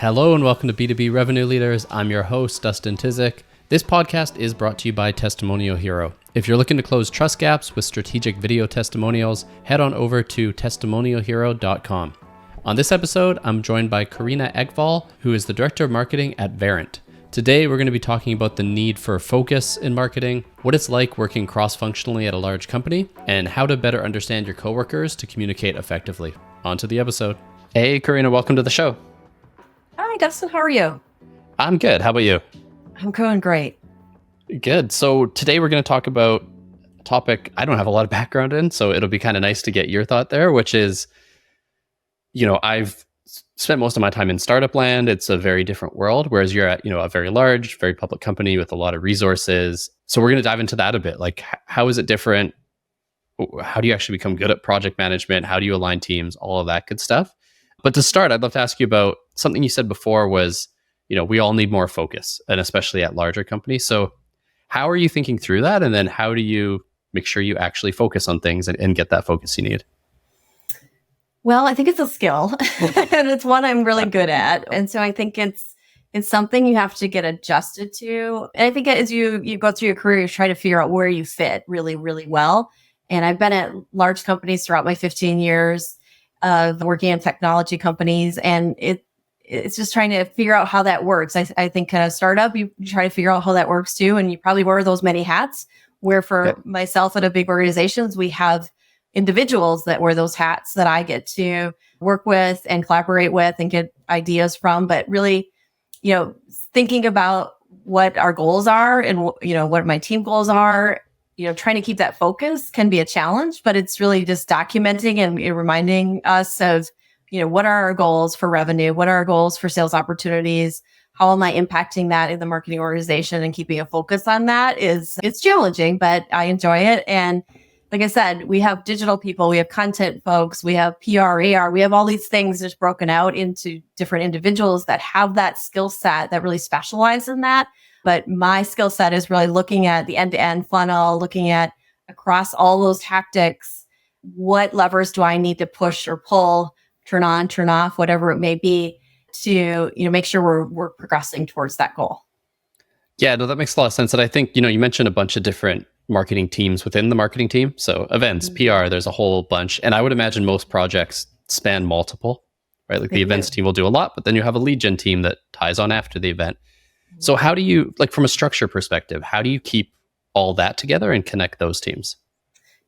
Hello and welcome to B2B Revenue Leaders. I'm your host, Dustin. This podcast is brought to you by Testimonial Hero. If you're looking to close trust gaps with strategic video testimonials, head on over to testimonialhero.com. On this episode, I'm joined by Carrina Ekvall, who is the Director of Marketing at Verint. Today, we're going to be talking about the need for focus in marketing, what it's like working cross-functionally at a large company, and how to better understand your coworkers to communicate effectively. On to the episode. Hey, Carrina, welcome to the show. Hi, Dustin. How are you? I'm good. How about you? I'm going great. Good. So today we're going to talk about a topic I don't have a lot of background in, so it'll be kind of nice to get your thought there, which is, I've spent most of my time in startup land. It's a very different world, whereas you're at, a very large, very public company with a lot of resources. So we're going to dive into that a bit. Like, how is it different? How do you actually become good at project management? How do you align teams? All of that good stuff. But to start, I'd love to ask you about something you said before was, we all need more focus, and especially at larger companies. So how are you thinking through that? And then how do you make sure you actually focus on things and get that focus you need? Well, I think it's a skill and it's one I'm really good at. And so I think it's something you have to get adjusted to. And I think as you go through your career, you try to figure out where you fit really, really well. And I've been at large companies throughout my 15 years of working in technology companies. And it's just trying to figure out how that works. I think kind of startup, you try to figure out how that works too. And you probably wear those many hats, where for myself at a big organizations, we have individuals that wear those hats that I get to work with and collaborate with and get ideas from. But really, thinking about what our goals are and, what my team goals are, trying to keep that focus can be a challenge, but it's really just documenting and reminding us of, what are our goals for revenue? What are our goals for sales opportunities? How am I impacting that in the marketing organization? And keeping a focus on that it's challenging, but I enjoy it. And like I said, we have digital people, we have content folks, we have PR, AR, we have all these things just broken out into different individuals that have that skill set that really specialize in that. But my skill set is really looking at the end-to-end funnel, looking at across all those tactics, what levers do I need to push or pull, turn on, turn off, whatever it may be, to make sure we're progressing towards that goal. Yeah, no, that makes a lot of sense. And I think, you mentioned a bunch of different marketing teams within the marketing team. So events, PR, there's a whole bunch. And I would imagine most projects span multiple, right? Like the events team will do a lot, but then you have a lead gen team that ties on after the event. So how do you, from a structure perspective, how do you keep all that together and connect those teams?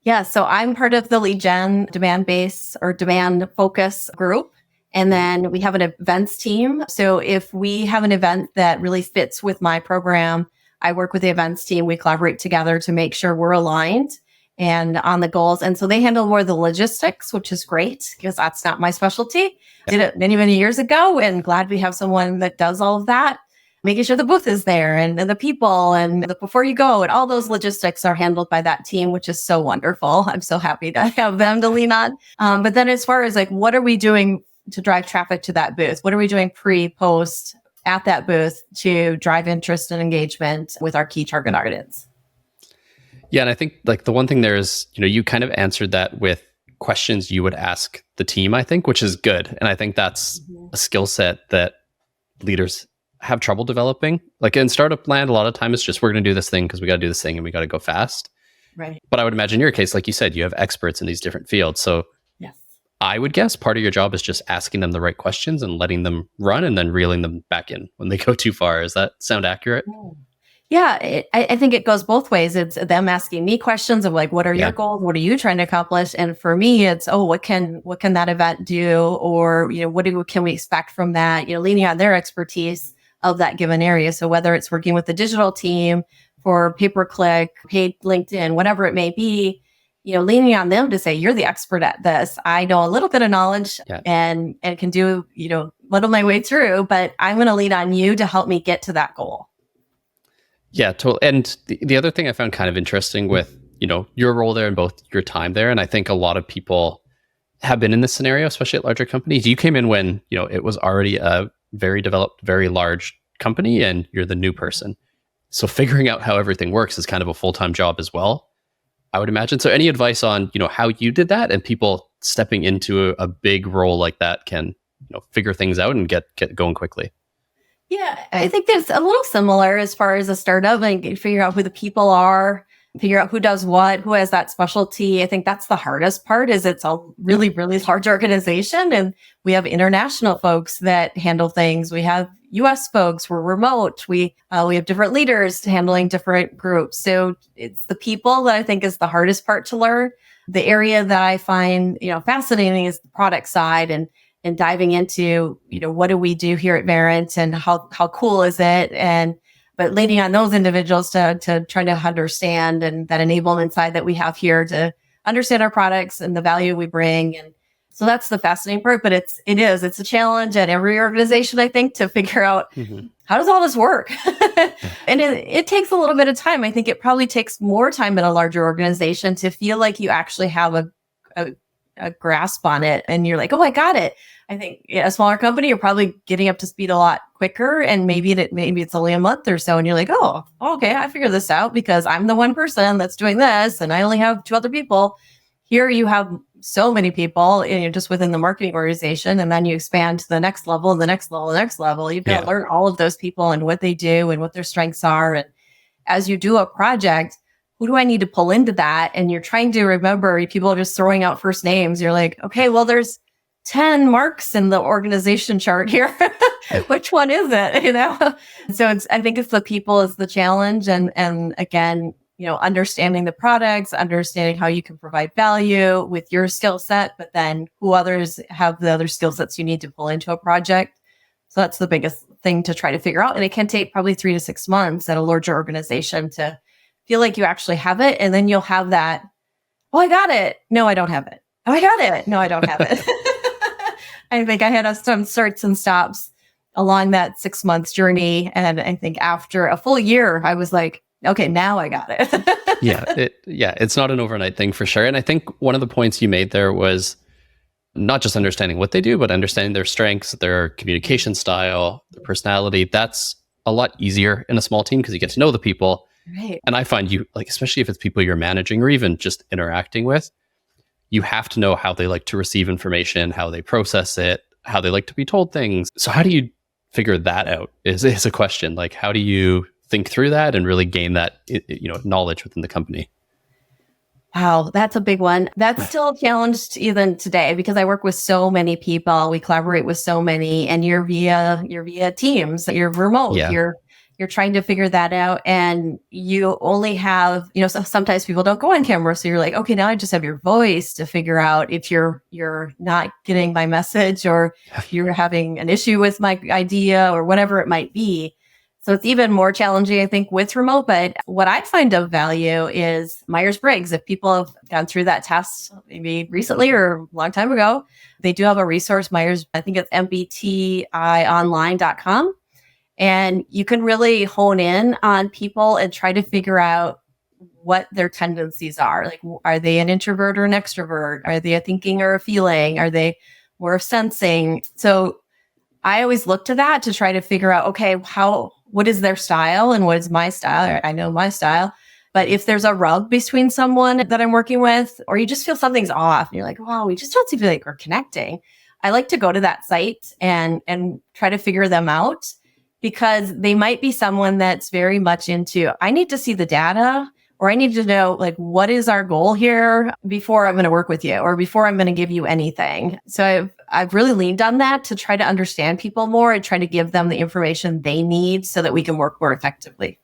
Yeah, so I'm part of the lead gen demand base or demand focus group. And then we have an events team. So if we have an event that really fits with my program, I work with the events team. We collaborate together to make sure we're aligned and on the goals. And so they handle more of the logistics, which is great because that's not my specialty. I did it many, many years ago, and glad we have someone that does all of that, making sure the booth is there and the people and the before you go, and all those logistics are handled by that team, which is so wonderful. I'm so happy to have them to lean on. But then as far as what are we doing to drive traffic to that booth? What are we doing pre, post, at that booth to drive interest and engagement with our key target audience? Yeah, and I think the one thing there is, you kind of answered that with questions you would ask the team, I think, which is good. And I think that's a skill set that leaders have trouble developing. Like in startup land, a lot of time it's just, we're going to do this thing because we got to do this thing and we got to go fast. Right. But I would imagine in your case, like you said, you have experts in these different fields. So I would guess part of your job is just asking them the right questions and letting them run and then reeling them back in when they go too far. Does that sound accurate? Yeah, I think it goes both ways. It's them asking me questions of what are your goals? What are you trying to accomplish? And for me, it's, what can that event do? Or, what can we expect from that? Leaning on their expertise of that given area. So whether it's working with the digital team for pay-per-click, paid LinkedIn, whatever it may be, leaning on them to say, you're the expert at this. I know a little bit of knowledge and can do, muddle my way through, but I'm going to lean on you to help me get to that goal. Yeah, totally. And the other thing I found kind of interesting with, your role there and both your time there, and I think a lot of people have been in this scenario, especially at larger companies. You came in when, it was already a very developed, very large company and you're the new person. So figuring out how everything works is kind of a full-time job as well, I would imagine. So any advice on, how you did that and people stepping into a big role like that can figure things out and get going quickly? Yeah, I think that's a little similar as far as a startup and figure out who the people are, figure out who does what, who has that specialty. I think that's the hardest part is it's a really, really large organization and we have international folks that handle things. We have US folks, we're remote. We have different leaders handling different groups. So it's the people that I think is the hardest part to learn. The area that I find, fascinating is the product side and diving into, what do we do here at Verint and how cool is it? But leaning on those individuals to try to understand and that enablement side that we have here to understand our products and the value we bring. And so that's the fascinating part, but it's a challenge at every organization, I think, to figure out how does all this work? And it takes a little bit of time. I think it probably takes more time in a larger organization to feel like you actually have a grasp on it and you're like, oh, I got it. I think a smaller company, you're probably getting up to speed a lot quicker. And maybe it's only a month or so. And you're like, oh, okay, I figured this out because I'm the one person that's doing this. And I only have 2 other people. Here you have so many people just within the marketing organization. And then you expand to the next level, the next level, the next level. You've got to learn all of those people and what they do and what their strengths are. And as you do a project, who do I need to pull into that? And you're trying to remember, people are just throwing out first names. You're like, okay, well, there's 10 marks in the organization chart here. Which one is it? So I think it's the people is the challenge. And again, understanding the products, understanding how you can provide value with your skill set, but then who others have the other skill sets you need to pull into a project. So that's the biggest thing to try to figure out. And it can take probably 3 to 6 months at a larger organization to feel like you actually have it. And then you'll have that, oh, I got it. No, I don't have it. Oh, I got it. No, I don't have it. I think I had some starts and stops along that 6 months journey. And I think after a full year, I was like, okay, now I got it. It's not an overnight thing for sure. And I think one of the points you made there was not just understanding what they do, but understanding their strengths, their communication style, their personality. That's a lot easier in a small team because you get to know the people. Right. And I find especially if it's people you're managing or even just interacting with, you have to know how they like to receive information, how they process it, how they like to be told things. So how do you figure that out is a question. Like, how do you think through that and really gain that, knowledge within the company? Wow, that's a big one. That's still a challenge even today because I work with so many people. We collaborate with so many, and you're via Teams. You're remote. Yeah. You're trying to figure that out, and you only have, sometimes people don't go on camera, so you're like, okay, now I just have your voice to figure out if you're not getting my message or if you're having an issue with my idea or whatever it might be. So it's even more challenging, I think, with remote. But what I find of value is Myers-Briggs. If people have gone through that test, maybe recently or a long time ago, they do have a resource, Myers, I think it's mbtionline.com. And you can really hone in on people and try to figure out what their tendencies are. Like, are they an introvert or an extrovert? Are they a thinking or a feeling? Are they more sensing? So I always look to that to try to figure out, okay, what is their style and what is my style? I know my style. But if there's a rub between someone that I'm working with, or you just feel something's off and you're like, wow, we just don't seem like we're connecting. I like to go to that site and try to figure them out because they might be someone that's very much into, I need to see the data or I need to know like, what is our goal here before I'm going to work with you or before I'm going to give you anything. So I've really leaned on that to try to understand people more and try to give them the information they need so that we can work more effectively.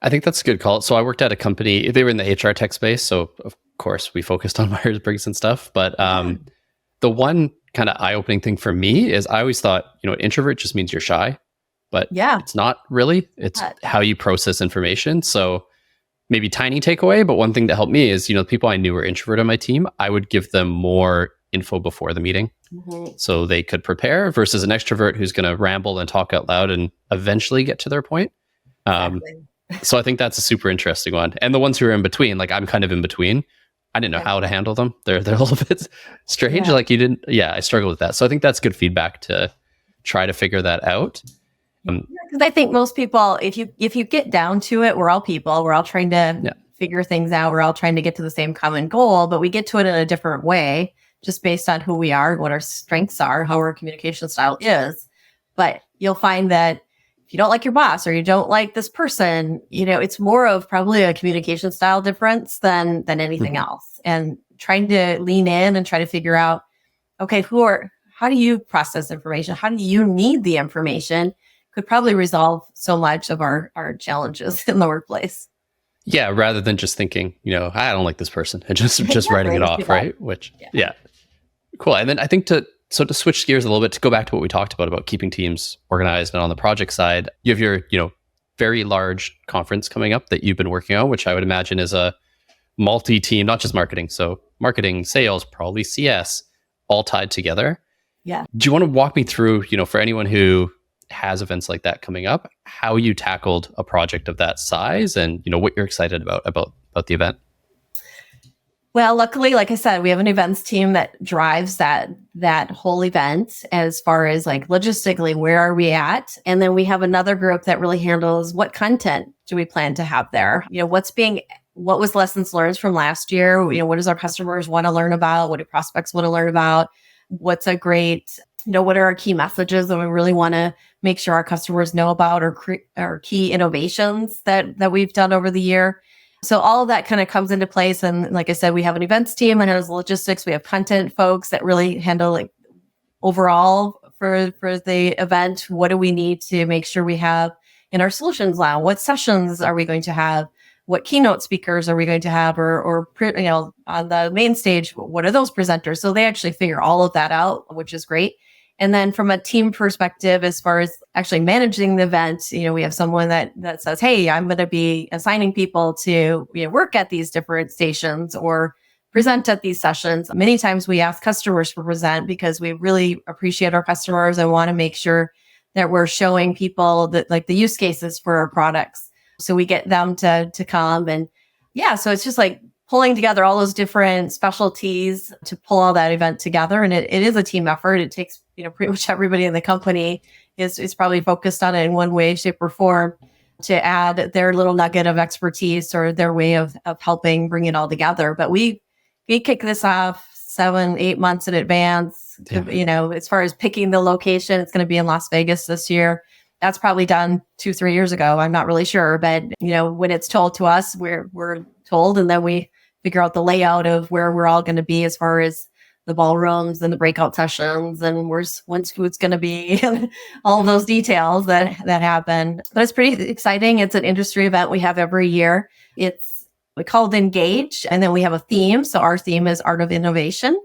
I think that's a good call. So I worked at a company, they were in the HR tech space. So of course we focused on Myers-Briggs and stuff. But the one kind of eye-opening thing for me is I always thought, introvert just means you're shy, but it's not really. It's how you process information. So maybe tiny takeaway, but one thing that helped me is, the people I knew were introvert on my team, I would give them more info before the meeting so they could prepare versus an extrovert who's going to ramble and talk out loud and eventually get to their point. So I think that's a super interesting one. And the ones who are in between, like I'm kind of in between. I didn't know how to handle them. They're a little bit strange. Like you didn't, I struggled with that. So I think that's good feedback to try to figure that out. Because I think most people, if you get down to it, we're all people. We're all trying to figure things out. We're all trying to get to the same common goal, but we get to it in a different way. just based on who we are, what our strengths are, how our communication style is. But you'll find that if you don't like your boss or you don't like this person, it's more of probably a communication style difference than anything else. And trying to lean in and try to figure out, okay, how do you process information? How do you need the information? Could probably resolve so much of our challenges in the workplace. Yeah, rather than just thinking, I don't like this person and just writing it off, right? Which, yeah. Cool. And then I think to switch gears a little bit, to go back to what we talked about keeping teams organized and on the project side, you have your, very large conference coming up that you've been working on, which I would imagine is a multi-team, not just marketing. So marketing, sales, probably CS, all tied together. Yeah. Do you want to walk me through, for anyone who has events like that coming up, how you tackled a project of that size and, what you're excited about the event? Well, luckily, like I said, we have an events team that drives that whole event as far as like logistically, where are we at? And then we have another group that really handles what content do we plan to have there? What was lessons learned from last year? What does our customers want to learn about? What do prospects want to learn about? What's a great, what are our key messages that we really want to make sure our customers know about, or key innovations that we've done over the year? So all of that kind of comes into place. And like I said, we have an events team and has logistics. We have content folks that really handle like overall for the event. What do we need to make sure we have in our solutions lounge? What sessions are we going to have? What keynote speakers are we going to have, or on the main stage, what are those presenters? So they actually figure all of that out, which is great. And then from a team perspective, as far as actually managing the event, we have someone that says, hey, I'm going to be assigning people to work at these different stations or present at these sessions. Many times we ask customers to present because we really appreciate our customers and want to make sure that we're showing people that like the use cases for our products. So we get them to come, and so it's just like pulling together all those different specialties to pull all that event together. And it is a team effort. It takes, pretty much everybody in the company is probably focused on it in one way, shape, or form to add their little nugget of expertise or their way of helping bring it all together. But we kick this off 7-8 months in advance. Yeah. As far as picking the location, it's going to be in Las Vegas this year. That's probably done 2-3 years ago. I'm not really sure, but when it's told to us, we're told, and then we figure out the layout of where we're all going to be as far as the ballrooms and the breakout sessions and when's food's going to be and all of those details that happen. But it's pretty exciting. It's an industry event we have every year. We call it Engage, and then we have a theme. So our theme is Art of Innovation.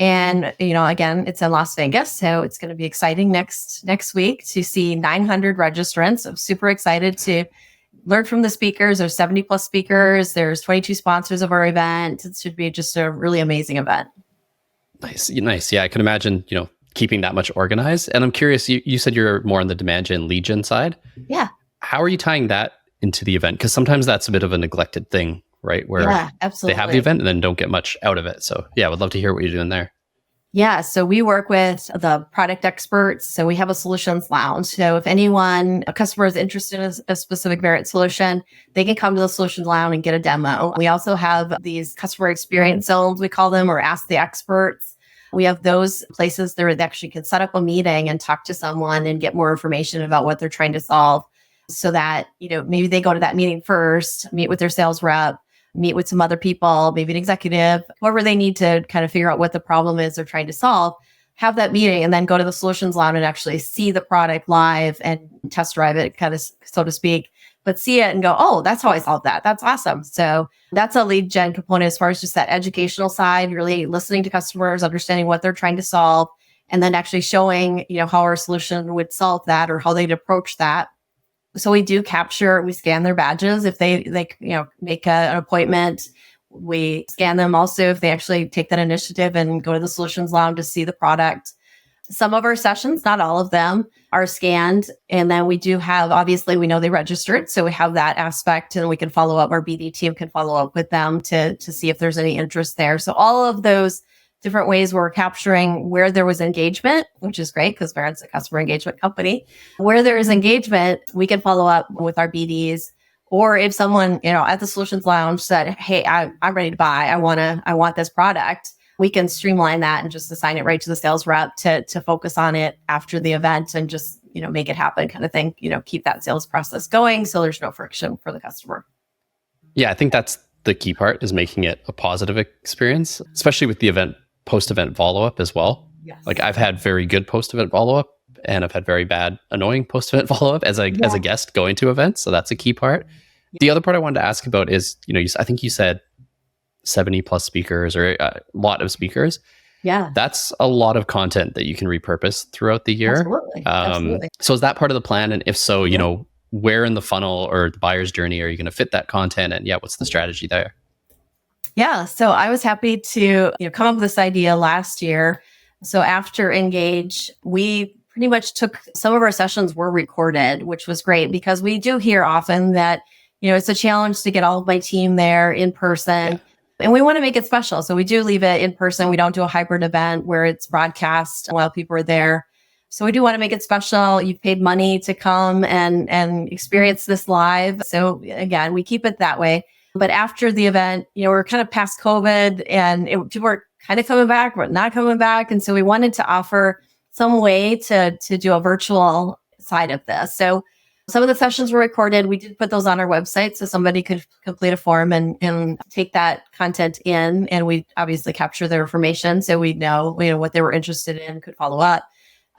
And, again, it's in Las Vegas. So it's going to be exciting next week to see 900 registrants. I'm super excited to learn from the speakers. There's 70 plus speakers. There's 22 sponsors of our event. It should be just a really amazing event. Nice. Yeah, I can imagine, keeping that much organized. And I'm curious, you said you're more on the demand gen, lead gen side. Yeah. How are you tying that into the event? Because sometimes that's a bit of a neglected thing, right? Where absolutely. They have the event and then don't get much out of it. So yeah, I would love to hear what you're doing there. Yeah, so we work with the product experts. So we have a solutions lounge. So if a customer is interested in a specific Verint solution, they can come to the solutions lounge and get a demo. We also have these customer experience zones, we call them, or ask the experts. We have those places there that actually can set up a meeting and talk to someone and get more information about what they're trying to solve, so that, maybe they go to that meeting first, meet with their sales rep, meet with some other people, maybe an executive, whoever they need to kind of figure out what the problem is they're trying to solve, have that meeting, and then go to the solutions lounge and actually see the product live and test drive it, kind of, so to speak, but see it and go, oh, that's how I solved that. That's awesome. So that's a lead gen component as far as just that educational side, really listening to customers, understanding what they're trying to solve, and then actually showing, how our solution would solve that or how they'd approach that. So we scan their badges if they make an appointment. We scan them also if they actually take that initiative and go to the solutions lounge to see the product. Some of our sessions, not all of them, are scanned. And then we do have, obviously, we know they registered. So we have that aspect, and we can follow up. Our BD team can follow up with them to see if there's any interest there. So all of those different ways we're capturing where there was engagement, which is great because Verint's a customer engagement company. Where there is engagement, we can follow up with our BDs. Or if someone, at the solutions lounge said, hey, I'm ready to buy, I want this product. we can streamline that and just assign it right to the sales rep to focus on it after the event and just, make it happen kind of thing, keep that sales process going so there's no friction for the customer. Yeah, I think that's the key part, is making it a positive experience, especially with the post-event follow-up as well. Yes. Like I've had very good post-event follow-up, and I've had very bad, annoying post-event follow-up as a guest going to events. So that's a key part. The other part I wanted to ask about is, I think you said 70 plus speakers, or a lot of speakers. Yeah. That's a lot of content that you can repurpose throughout the year. Absolutely. So is that part of the plan? And if so, where in the funnel or the buyer's journey are you going to fit that content? And what's the strategy there? Yeah. So I was happy to come up with this idea last year. So after Engage, we pretty much took some of our sessions were recorded, which was great because we do hear often that, it's a challenge to get all of my team there in person. Yeah. And we want to make it special. So we do leave it in person. We don't do a hybrid event where it's broadcast while people are there. So we do want to make it special. You've paid money to come and experience this live. So again, we keep it that way. But after the event, we're kind of past COVID and people were kind of coming back, but not coming back. And so we wanted to offer some way to do a virtual side of this. So some of the sessions were recorded. We did put those on our website so somebody could complete a form and take that content in. And we obviously capture their information so we know, what they were interested in, could follow up.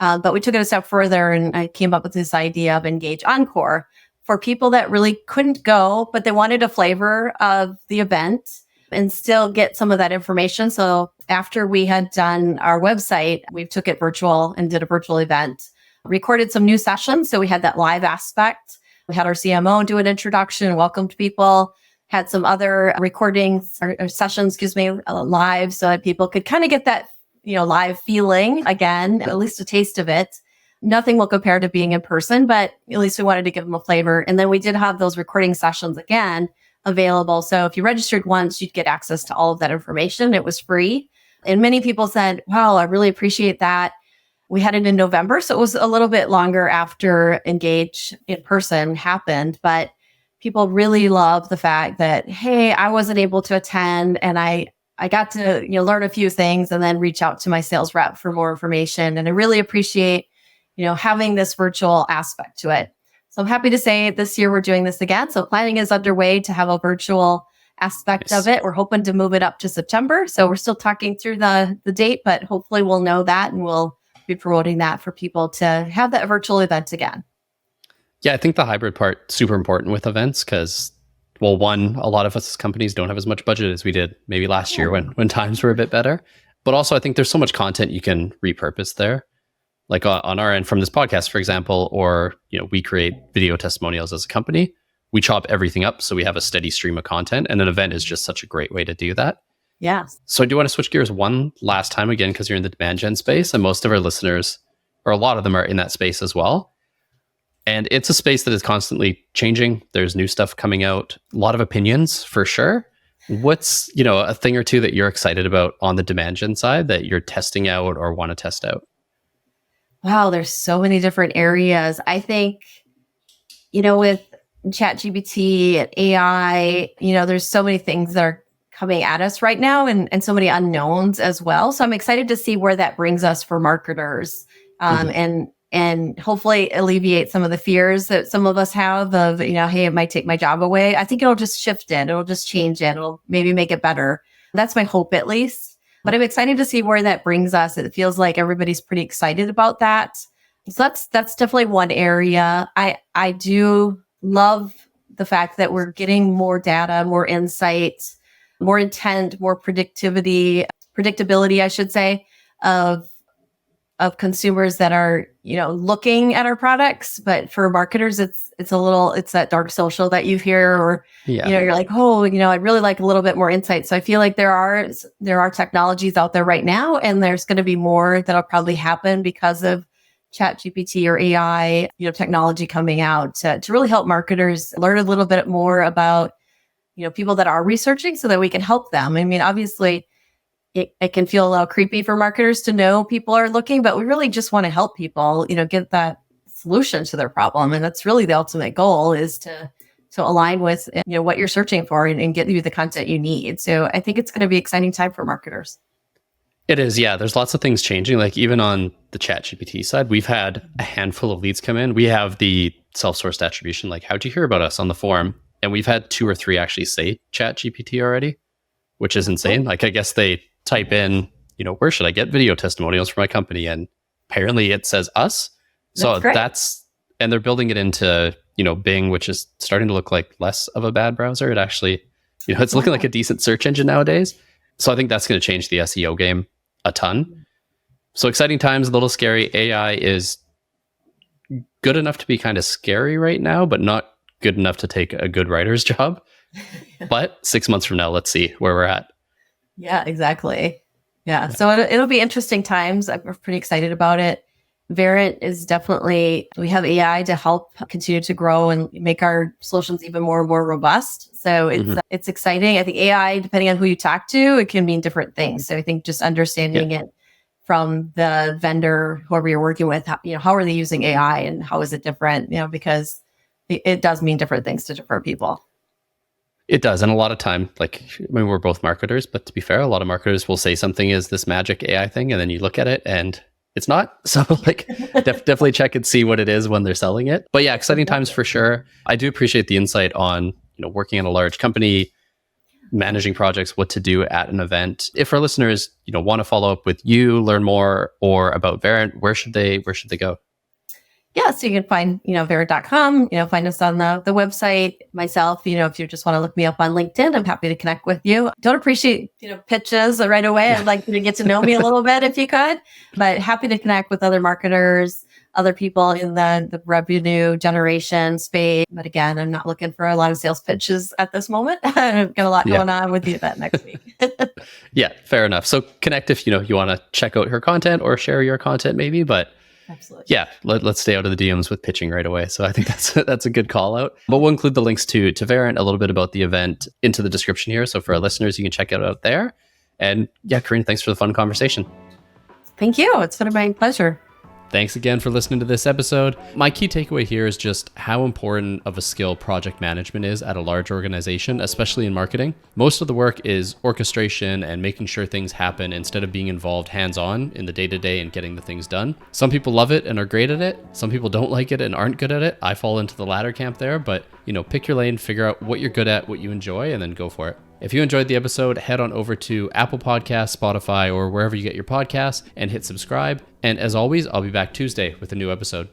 But we took it a step further and I came up with this idea of Engage Encore for people that really couldn't go, but they wanted a flavor of the event and still get some of that information. So after we had done our website, we took it virtual and did a virtual event, recorded some new sessions. So we had that live aspect. We had our CMO do an introduction, welcomed people, had some other recordings or sessions, live so that people could kind of get that, live feeling again, at least a taste of it. Nothing will compare to being in person, but at least we wanted to give them a flavor. And then we did have those recording sessions again available. So if you registered once, you'd get access to all of that information. It was free. And many people said, wow, I really appreciate that. We had it in November, so it was a little bit longer after Engage in person happened, but people really love the fact that, hey, I wasn't able to attend and I got to learn a few things and then reach out to my sales rep for more information. And I really appreciate having this virtual aspect to it. So I'm happy to say this year we're doing this again. So planning is underway to have a virtual aspect of it. We're hoping to move it up to September. So we're still talking through the date, but hopefully we'll know that and we'll be promoting that for people to have that virtual event again. Yeah, I think the hybrid part super important with events because, well, one, a lot of us as companies don't have as much budget as we did maybe last year when times were a bit better. But also, I think there's so much content you can repurpose there. Like on our end from this podcast, for example, or we create video testimonials as a company. We chop everything up so we have a steady stream of content, and an event is just such a great way to do that. Yeah. So I do want to switch gears one last time again, because you're in the demand gen space and most of our listeners, or a lot of them, are in that space as well. And it's a space that is constantly changing. There's new stuff coming out, a lot of opinions for sure. What's, a thing or two that you're excited about on the demand gen side that you're testing out or want to test out? Wow, there's so many different areas. I think, with ChatGPT and AI, there's so many things that are coming at us right now and so many unknowns as well. So I'm excited to see where that brings us for marketers and hopefully alleviate some of the fears that some of us have of, hey, it might take my job away. I think it'll just shift it. It'll just change it. It'll maybe make it better. That's my hope, at least. But I'm excited to see where that brings us. It feels like everybody's pretty excited about that. So that's definitely one area. I do love the fact that we're getting more data, more insight, more intent, more predictability, I should say, of consumers that are, looking at our products. But for marketers, it's that dark social that you hear, or, you're like, oh, I'd really like a little bit more insight. So I feel like there are technologies out there right now, and there's going to be more that'll probably happen because of ChatGPT or AI, technology coming out to really help marketers learn a little bit more about, people that are researching so that we can help them. I mean, obviously it can feel a little creepy for marketers to know people are looking, but we really just want to help people, get that solution to their problem. And that's really the ultimate goal, is to align with, what you're searching for and get you the content you need. So I think it's going to be an exciting time for marketers. It is, yeah. There's lots of things changing. Like even on the ChatGPT side, we've had a handful of leads come in. We have the self-sourced attribution, like how'd you hear about us on the forum? And we've had 2 or 3 actually say ChatGPT already, which is insane. Like I guess they type in, where should I get video testimonials for my company? And apparently it says us. So and they're building it into, Bing, which is starting to look like less of a bad browser. It actually, it's looking like a decent search engine nowadays. So I think that's going to change the SEO game a ton. So exciting times, a little scary. AI is good enough to be kind of scary right now, but not good enough to take a good writer's job. But 6 months from now, let's see where we're at. Yeah, exactly. Yeah. So it'll be interesting times. I'm pretty excited about it. Verint is definitely, we have AI to help continue to grow and make our solutions even more and more robust. So it's exciting. I think AI, depending on who you talk to, it can mean different things. So I think just understanding it from the vendor, whoever you're working with, how are they using AI and how is it different? Because it does mean different things to different people. It does. And a lot of time, we're both marketers, but to be fair, a lot of marketers will say something is this magic AI thing. And then you look at it and it's not. So definitely check and see what it is when they're selling it. But yeah, exciting times for sure. I do appreciate the insight on, working in a large company, managing projects, what to do at an event. If our listeners, want to follow up with you, learn more or about Verint, where should they go? Yeah, so you can find, Verint.com, find us on the website. Myself, if you just want to look me up on LinkedIn, I'm happy to connect with you. Don't appreciate, pitches right away. I'd like you to get to know me a little bit if you could, but happy to connect with other marketers, other people in the revenue generation space. But again, I'm not looking for a lot of sales pitches at this moment. I've got a lot going on with the event next week. Yeah, fair enough. So connect if, you want to check out her content or share your content maybe, but absolutely. Yeah, let's stay out of the DMs with pitching right away. So I think that's a good call out. But we'll include the links to Verint, a little bit about the event into the description here. So for our listeners, you can check it out there. And yeah, Carrina, thanks for the fun conversation. Thank you. It's been my pleasure. Thanks again for listening to this episode. My key takeaway here is just how important of a skill project management is at a large organization, especially in marketing. Most of the work is orchestration and making sure things happen instead of being involved hands-on in the day-to-day and getting the things done. Some people love it and are great at it. Some people don't like it and aren't good at it. I fall into the latter camp there, but pick your lane, figure out what you're good at, what you enjoy, and then go for it. If you enjoyed the episode, head on over to Apple Podcasts, Spotify, or wherever you get your podcasts and hit subscribe. And as always, I'll be back Tuesday with a new episode.